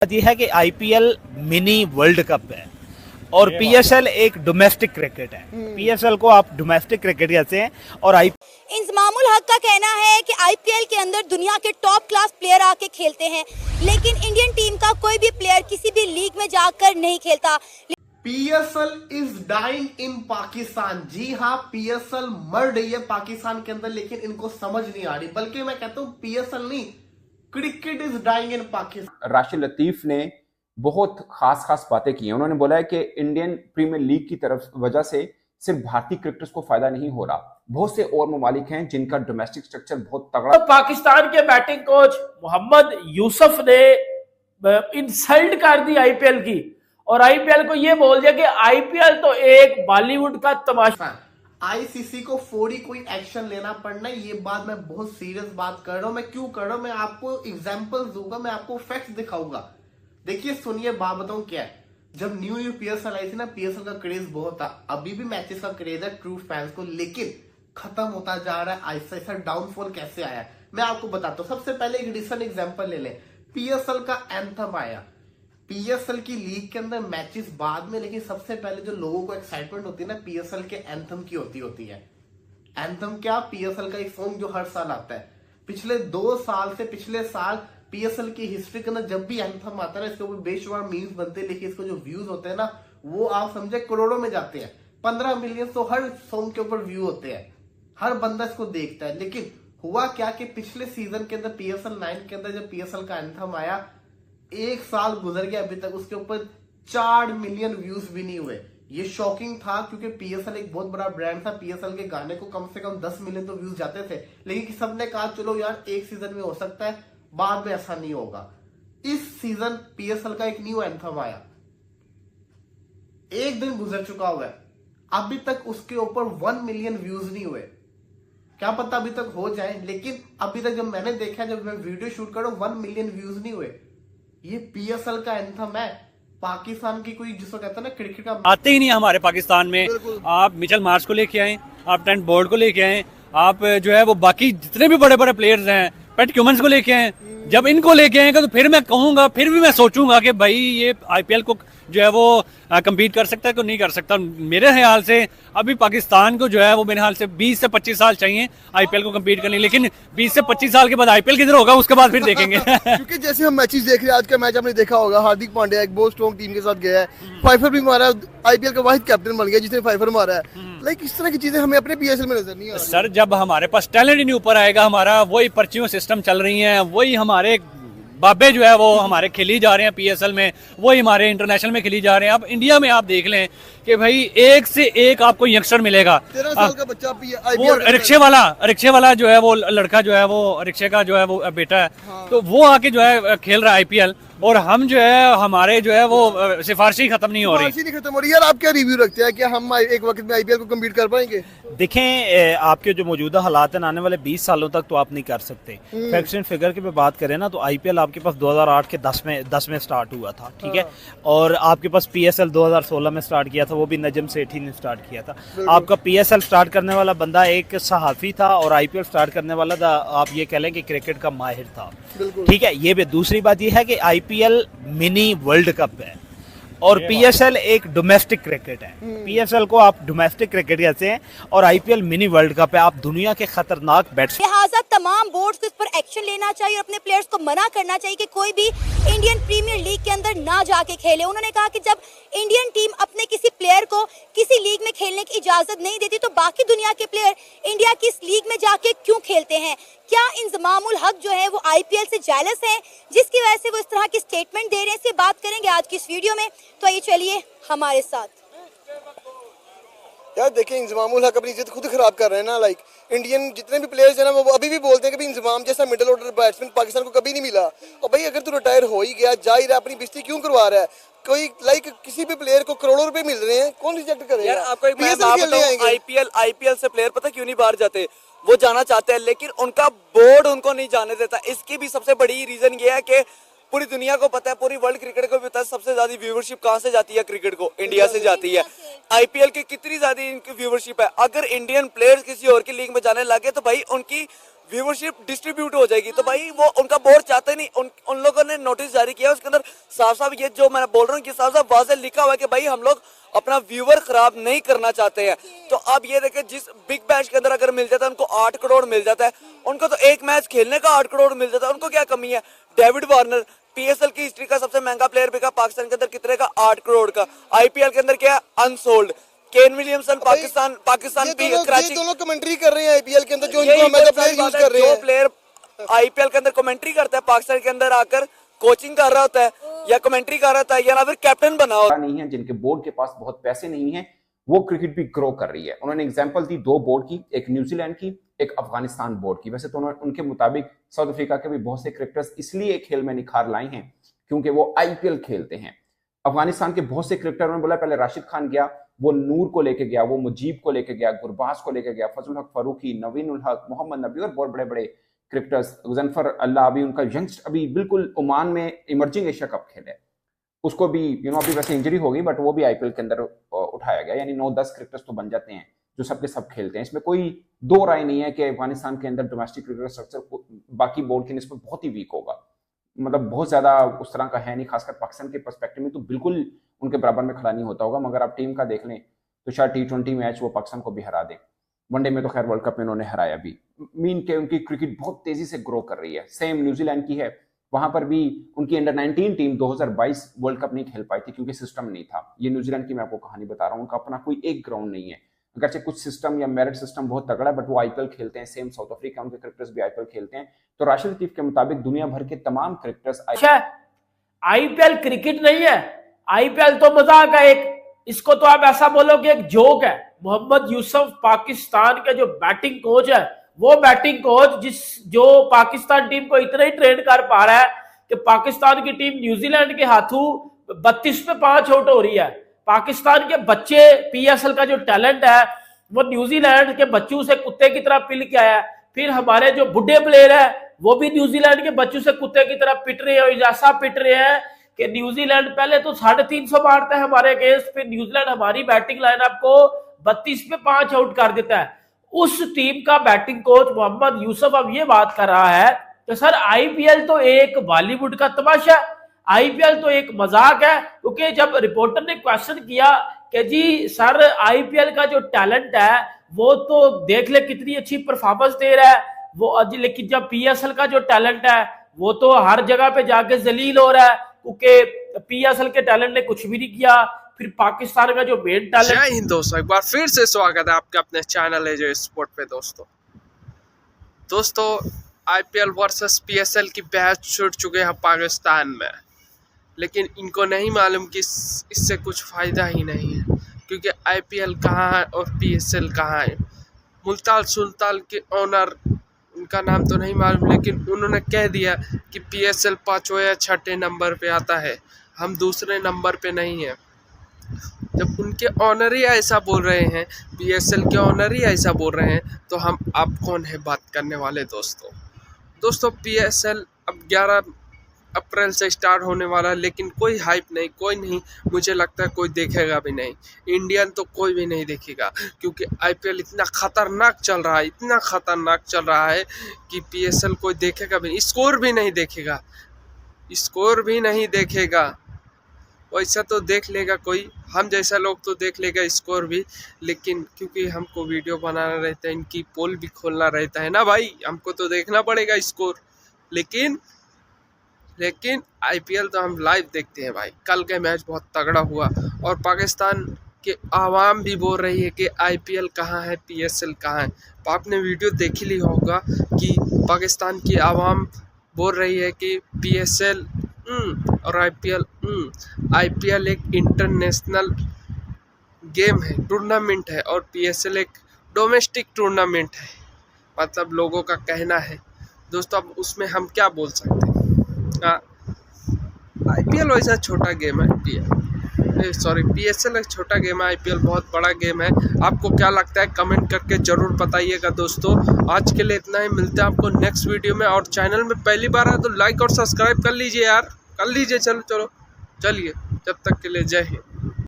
ये है कि आईपीएल मिनी वर्ल्ड कप है और पीएसएल एक डोमेस्टिक क्रिकेट है। पीएसएल को आप डोमेस्टिक क्रिकेट कहते हैं और इंजमामुल हक का कहना है कि आईपीएल के अंदर दुनिया के टॉप क्लास प्लेयर आके खेलते हैं, लेकिन इंडियन टीम का कोई भी प्लेयर किसी भी लीग में जाकर नहीं खेलता। PSL is dying in Pakistan. जी हाँ, पीएसएल मर रही है पाकिस्तान के अंदर, लेकिन इनको समझ नहीं आ रही। बल्कि मैं कहता हूँ पीएसएल नहीं, cricket is dying in Pakistan. Rashid Latif ने बहुत खास बातें की हैं। उन्होंने बोला है कि इंडियन प्रीमियर लीग की तरफ वजह से सिर्फ भारतीय क्रिकेटर्स को फायदा नहीं हो रहा, बहुत से और ममालिक हैं जिनका डोमेस्टिक स्ट्रक्चर बहुत तगड़ा। तो पाकिस्तान के बैटिंग कोच मोहम्मद यूसुफ ने इंसल्ट कर दी आईपीएल की और आईपीएल को यह बोल दिया कि आईपीएल तो एक बॉलीवुड का तमाशा। आईसीसी को फौरी कोई एक्शन लेना पड़ना है, ये बात मैं बहुत सीरियस बात कर रहा हूं। मैं क्यों कर रहा हूं, मैं आपको एग्जांपल दूंगा, मैं आपको फैक्ट्स दिखाऊंगा। देखिए सुनिए, बात बताऊं क्या है। जब न्यू पीएसएल आई थी ना, पीएसएल का क्रेज बहुत था। अभी भी मैचेस का क्रेज है ट्रू फैंस को, लेकिन खत्म होता जा रहा है। आहिस्ता आहिस्ता डाउनफॉल कैसे आया मैं आपको बताता हूँ। सबसे पहले एक रिसेंट एग्जांपल ले लें। पीएसएल का एंथम आया। पीएसएल की लीग के अंदर मैचेस बाद में, लेकिन सबसे पहले जो लोगों को एक्साइटमेंट होती है ना, पीएसएल के एंथम की होती है। एंथम क्या? पीएसएल का एक सॉन्ग जो हर साल आता है। पिछले 2 साल से पिछले साल पीएसएल की हिस्ट्री के अंदर जब भी एंथम आता है ना, इसके ऊपर बेशुमार मीम्स बनते हैं, लेकिन इसको जो व्यूज होते हैं ना, वो आप समझे करोड़ों में जाते हैं। 15 मिलियन तो हर सॉन्ग के ऊपर व्यू होते हैं, हर बंदा इसको देखता है। लेकिन हुआ क्या कि पिछले सीजन के अंदर पीएसएल 9 के अंदर जब पीएसएल का एंथम आया, 1 साल गुजर गया, अभी तक उसके ऊपर 4 मिलियन व्यूज भी नहीं हुए। ये शॉकिंग था क्योंकि पीएसएल एक बहुत बड़ा ब्रांड था। पीएसएल के गाने को कम से कम 10 मिलियन तो व्यूज जाते थे, लेकिन सबने कहा चलो यार एक सीजन में हो सकता है, बाद में ऐसा नहीं होगा। इस सीजन पीएसएल का एक न्यू एंथम आया, 1 दिन गुजर चुका हुआ है, अभी तक उसके ऊपर 1 मिलियन व्यूज नहीं हुए। क्या पता अभी तक हो जाए, लेकिन अभी तक जब मैंने देखा, जब मैं वीडियो शूट कर रहा हूं, 1 मिलियन व्यूज नहीं हुए। ये पीएसएल का एंथम है। पाकिस्तान की कोई जिसको कहता है ना क्रिकेट का, आते ही नहीं है हमारे पाकिस्तान में। आप मिचेल मार्श को लेके आए, आप ट्रेंट बोल्ट को लेके आए, आप जो है वो बाकी जितने भी बड़े बड़े प्लेयर्स हैं, पैट क्यूमन्स को लेके आए। जब इनको लेके आएंगे तो फिर मैं कहूंगा, फिर भी मैं सोचूंगा कि भाई ये आईपीएल को जो है वो कम्पीट कर सकता है कि नहीं कर सकता। मेरे ख्याल से अभी पाकिस्तान को जो है वो मेरे ख्याल से 20 से 25 साल चाहिए आईपीएल को कम्पीट करने, लेकिन 20 से 25 साल के बाद आईपीएल किधर होगा उसके बाद फिर देखेंगे। क्योंकि जैसे हम मैचेस देख रहे हैं, आज का मैच आपने देखा होगा, हार्दिक पांड्या एक बहुत स्ट्रॉन्ग टीम के साथ गया है, फाइफर भी मारा, आईपीएल का वाहिद कैप्टन बन गया जिसने फाइफर मारा है। लाइक इस तरह की चीजें हमें अपने पीएसएल में नजर नहीं आ रही। सर जब हमारे पास टैलेंट ही नहीं ऊपर आएगा, हमारा वही पर्चियों सिस्टम चल रही है, वही हमारे बाबे जो है वो हमारे खिली जा रहे हैं पीएसएल में, वही हमारे इंटरनेशनल में खिली जा रहे हैं। अब इंडिया में आप देख लें कि भाई एक से एक आपको यंगस्टर मिलेगा। 13 साल का बच्चा वो रिक्शे वाला जो है वो लड़का जो है वो रिक्शे का जो है वो बेटा है, तो वो आके जो है खेल रहा है आईपीएल, और हम जो है हमारे जो है वो सिफारिशी खत्म नहीं हो रही। यार आप क्या रिव्यू रखते हैं कि हम एक वक्त में आईपीएल को कम्पीट कर पाएंगे? देखें, आपके जो मौजूदा हालात हैं, आने वाले 20 सालों तक तो आप नहीं कर सकते। फैक्ट्स एंड फिगर की बात करें ना, तो आईपीएल आपके पास 2008 के 10 में स्टार्ट हुआ था, ठीक है, और आपके पास पीएसएल 2016 में स्टार्ट किया था, वो भी नजम सेठी ने स्टार्ट किया था। आपका पीएसएल स्टार्ट करने वाला बंदा एक सहाफी था और आईपीएल स्टार्ट करने वाला था, आप ये कह लें कि क्रिकेट का माहिर था, ठीक है। ये भी दूसरी बात ये है कि आईपीएल मिनी वर्ल्ड कप है और पीएसएल एक डोमेस्टिक क्रिकेट है। पीएसएल को आप डोमेस्टिक क्रिकेट कहते हैं और आईपीएल मिनी वर्ल्ड कप है। आप दुनिया के खतरनाक बैट्समैन, लिहाजा तमाम बोर्ड्स को इस पर एक्शन लेना चाहिए और अपने प्लेयर्स को मना करना चाहिए कि कोई भी इंडियन प्रीमियर लीग के अंदर ना जाके खेले। उन्होंने कहा कि जब इंडियन टीम अपने किसी प्लेयर को किसी लीग में खेलने की इजाजत नहीं देती, तो बाकी दुनिया के प्लेयर इंडिया की इस लीग में जाके क्यों खेलते हैं? क्या इंजमामुल हक जो है वो आईपीएल से जेलस है, जिसकी वजह से वो इस तरह की स्टेटमेंट दे रहे हैं? इससे बात करेंगे आज की इस वीडियो में, तो ये चलिए हमारे साथ। यार देखिए, इंजमामुल हक अपनी इज्जत खुद खराब कर रहे हैं ना। लाइक इंडियन जितने भी प्लेयर्स हैं ना, वो अभी भी बोलते हैं कि इंजमाम जैसा मिडिल ऑर्डर बैट्समैन पाकिस्तान को कभी नहीं मिला। और भाई अगर तू रिटायर हो ही गया, जा ही रहा, अपनी बेइज्जती क्यों करवा रहा है? कोई लाइक किसी भी प्लेयर को करोड़ों रुपए मिल रहे हैं, कौन रिजेक्ट करेगा? यार आपको एक मैं बात बताऊं, आईपीएल से प्लेयर पता क्यों नहीं बाहर जाते? वो जाना चाहते हैं, लेकिन उनका बोर्ड उनको नहीं जाने देता। इसकी भी सबसे बड़ी रीजन ये है कि पूरी दुनिया को पता है, पूरी वर्ल्ड क्रिकेट को भी पता है, सबसे ज्यादा व्यूवरशिप कहां से जाती है क्रिकेट को? इंडिया से जाती है। आईपीएल की कितनी ज्यादा इनकी व्यूवरशिप है। अगर इंडियन प्लेयर्स किसी और की लीग में जाने लगे तो भाई उनकी व्यूवरशिप डिस्ट्रीब्यूट हो जाएगी। तो भाई वो उनका बोर्ड चाहते नहीं, उन लोगों ने नोटिस जारी किया, उसके अंदर साफ साफ ये जो मैं बोल रहा हूँ कि साफ साफ वाज़ेह लिखा हुआ है कि भाई हम लोग अपना व्यूवर खराब नहीं करना चाहते हैं। तो अब ये देखें, जिस बिग बैश के अंदर अगर मिल जाता है उनको 8 करोड़ मिल जाता है, उनको तो एक मैच खेलने का 8 करोड़ मिल जाता है, उनको क्या कमी है। डेविड वार्नर पीएसएल की हिस्ट्री का सबसे महंगा प्लेयर बिका पाकिस्तान के अंदर कितने का, 8 करोड़ का। आईपीएल के अंदर क्या है, unsold. Kane Williamson Pakistan Karachi दोनों कमेंट्री कर रहे हैं आईपीएल के अंदर, जो इनको हमारा प्लेयर यूज कर रहे हैं। जो प्लेयर आईपीएल के अंदर कमेंट्री करता है, पाकिस्तान के अंदर आकर कोचिंग कर रहा होता है या कमेंट्री कर रहा होता है या ना फिर कैप्टन बना होता नहीं है, जिनके बोर्ड के पास बहुत पैसे नहीं है, वो क्रिकेट भी ग्रो कर रही है। उन्होंने एग्जांपल दी 2 बोर्ड की, एक न्यूजीलैंड की, एक अफगानिस्तान बोर्ड की। वैसे तो उनके मुताबिक साउथ अफ्रीका के भी बहुत से क्रिकेटर्स इसलिए खेल में निखार लाए हैं क्योंकि वो आईपीएल खेलते हैं। अफगानिस्तान के बहुत से क्रिकेटर, उन्होंने बोला पहले राशिद खान गया, वो नूर को लेके गया, वो मुजीब को लेके गया, गुरबाज को लेके गया, फजल हक फारूकी, नवीन उल हक, मोहम्मद नबी और बहुत बड़े बड़े क्रिकेटर्स। जनफर अल्लाह अभी उनका यंगस्ट अभी बिल्कुल ओमान में इमर्जिंग एशिया कप खेले, उसको भी अभी वैसे इंजरी हो गई, बट वो भी आईपीएल के अंदर उठाया गया। यानी 9-10 क्रिकेटर्स तो बन जाते हैं जो सबके सब खेलते हैं। इसमें कोई 2 राय नहीं है कि अफगानिस्तान के अंदर डोमेस्टिक क्रिकेट स्ट्रक्चर बाकी बोर्ड के निस्बत बहुत ही वीक होगा, मतलब बहुत ज्यादा उस तरह का है नहीं। खासकर पाकिस्तान के पर्सपेक्टिव में तो बिल्कुल उनके बराबर में खड़ा नहीं होता होगा, मगर आप टीम का देख लें तो शायद T20 मैच वो पाकिस्तान को भी हरा दें। वनडे में तो खैर वर्ल्ड कप में उन्होंने हराया भी। मीन के उनकी क्रिकेट बहुत तेजी से ग्रो कर रही है। सेम न्यूजीलैंड की है, वहां पर भी उनकी अंडर 19 टीम 2022 वर्ल्ड कप नहीं खेल पाई थी क्योंकि सिस्टम नहीं था। ये न्यूजीलैंड की मैं आपको कहानी बता रहा हूँ, उनका अपना कोई एक ग्राउंड नहीं है, अगरचे कुछ सिस्टम या मेरिट सिस्टम बहुत तगड़ा है, बट वो आईपीएल खेलते हैं। सेम साउथ अफ्रीका, उनके क्रिकेटर्स भी आईपीएल खेलते हैं। तो राशिद लतीफ के मुताबिक दुनिया भर के तमाम क्रिकेटर्स आईपीएल क्रिकेट नहीं है, आईपीएल तो मजाक है एक, इसको तो आप ऐसा बोलो कि एक जोक है। मोहम्मद यूसुफ पाकिस्तान के जो बैटिंग कोच है, वो बैटिंग कोच जो पाकिस्तान टीम को इतना ही ट्रेन कर पा रहा है कि पाकिस्तान की टीम न्यूजीलैंड के हाथों 32 पे 5 आउट हो रही है। पाकिस्तान के बच्चे, पीएसएल का जो टैलेंट है वो न्यूजीलैंड के बच्चों से कुत्ते की तरह पिल के आया है। फिर हमारे जो बुढ़े प्लेयर है वो भी न्यूजीलैंड के बच्चों से कुत्ते की तरह पिट रहे हैं, ऐसा पिट रहे हैं कि न्यूजीलैंड पहले तो 350 मारता है हमारे अगेंस्ट, फिर न्यूजीलैंड हमारी बैटिंग लाइनअप को 32 पे 5 आउट कर देता है। उस टीम का बैटिंग कोच मोहम्मद यूसुफ अब ये बात कर रहा है कि सर आईपीएल तो एक बॉलीवुड का तमाशा, आईपीएल तो एक मजाक है। क्योंकि जब रिपोर्टर ने क्वेश्चन किया कि जी सर आईपीएल का जो टैलेंट है वो तो देख ले कितनी अच्छी परफॉर्मेंस दे रहा है वो, लेकिन जब पीएसएल का जो टैलेंट है वो तो हर जगह पे जाके जलील हो रहा है क्योंकि पीएसएल के टैलेंट ने कुछ भी नहीं किया। फिर पाकिस्तान का जो मेन टैलेंट। जय हिंद दोस्तों, एक बार फिर से स्वागत है आपके अपने चैनल है जो स्पोर्ट पे। दोस्तों आईपीएल वर्सेस पीएसएल की बहस छूट चुके हैं पाकिस्तान में, लेकिन इनको नहीं मालूम कि इससे कुछ फायदा ही नहीं है क्योंकि आईपीएल कहाँ है और पीएसएल कहाँ है। मुल्तान सुल्तान के ओनर, उनका नाम तो नहीं मालूम, लेकिन उन्होंने कह दिया कि पीएसएल 5वें या 6ठे नंबर पे आता है, हम दूसरे नंबर पे नहीं है। जब उनके ऑनर ही ऐसा बोल रहे हैं, पीएसएल के ऑनर ही ऐसा बोल रहे हैं, तो हम आप कौन है बात करने वाले। दोस्तों पीएसएल अब 11 अप्रैल से स्टार्ट होने वाला है, लेकिन कोई हाइप नहीं, कोई नहीं, मुझे लगता है कोई देखेगा भी नहीं। इंडियन तो कोई भी नहीं देखेगा क्योंकि आईपीएल इतना खतरनाक चल रहा है, इतना खतरनाक चल रहा है कि पीएसएल कोई देखेगा भी नहीं, स्कोर भी नहीं देखेगा। वैसा तो देख लेगा कोई, हम जैसा लोग तो देख लेगा स्कोर भी, लेकिन क्योंकि हमको वीडियो बनाना रहता है, इनकी पोल भी खोलना रहता है ना भाई, हमको तो देखना पड़ेगा स्कोर। लेकिन आईपीएल तो हम लाइव देखते हैं भाई। कल का मैच बहुत तगड़ा हुआ और पाकिस्तान के आवाम भी बोल रही है कि आईपीएल कहाँ है, पीएसएल कहाँ है। तो आपने वीडियो देख ही लिया होगा कि पाकिस्तान की आवाम बोल रही है कि पीएसएल और आईपीएल एक इंटरनेशनल गेम है, टूर्नामेंट है, और पीएसएल एक डोमेस्टिक टूर्नामेंट है, मतलब लोगों का कहना है। दोस्तों अब उसमें हम क्या बोल सकते हैं। आईपीएल वैसा छोटा गेम है, पीएसएल एक छोटा गेम है, आईपीएल बहुत बड़ा गेम है। आपको क्या लगता है कमेंट करके ज़रूर बताइएगा। दोस्तों आज के लिए इतना ही, मिलते हैं आपको नेक्स्ट वीडियो में। और चैनल में पहली बार है तो लाइक और सब्सक्राइब कर लीजिए यार, कर लीजिए। चलिए, जब तक के लिए जय हिंद।